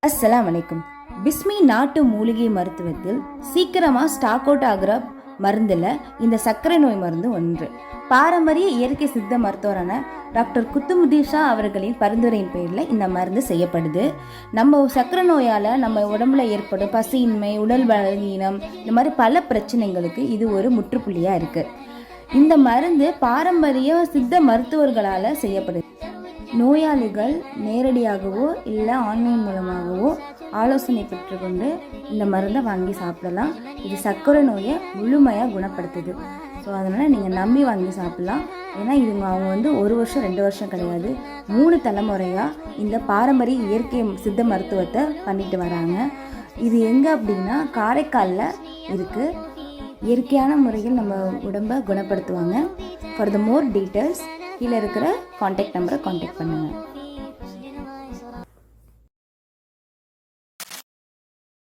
அஸ்ஸலாமு அலைக்கும். பிஸ்மி நாட்டு மூலிகை மருத்துவத்தில் சீக்கிரமாக ஸ்டாக் அவுட் ஆகிற மருந்தில் இந்த சர்க்கரை நோய் மருந்து ஒன்று. பாரம்பரிய இயற்கை சித்த மருத்துவரான டாக்டர் குத்துமுதீன் ஷா அவர்களின் பரிந்துரையின் பேரில் இந்த மருந்து செய்யப்படுது. நம்ம சர்க்கரை நோயால் நம்ம உடம்புல ஏற்படும் பசியின்மை, உடல் பலவீனம், இந்த மாதிரி பல பிரச்சனைகளுக்கு இது ஒரு முற்றுப்புள்ளியாக இருக்குது. இந்த மருந்து பாரம்பரிய சித்த மருத்துவர்களால் செய்யப்படுது. நோயாளிகள் நேரடியாகவோ இல்லை ஆன்லைன் மூலமாகவோ ஆலோசனை பெற்றுக்கொண்டு இந்த மருந்தை வாங்கி சாப்பிடலாம். இது சர்க்கரை நோயை முழுமையாக குணப்படுத்துது. ஸோ அதனால் நீங்கள் நம்பி வாங்கி சாப்பிட்லாம். ஏன்னா அவங்க 1 வருஷம் 2 வருஷம் கிடையாது, 3 தலைமுறையாக இந்த பாரம்பரிய இயற்கை சித்த மருத்துவத்தை பண்ணிட்டு வராங்க. இது எங்கே அப்படின்னா காரைக்காலில் இருக்குது. இயற்கையான முறையில் நம்ம உடம்பை குணப்படுத்துவாங்க. ஃபார் த மோர் டீட்டெயில்ஸ் கீழே இருக்கிற காண்டாக்ட் நம்பரை காண்டாக்ட் பண்ணுங்கள்.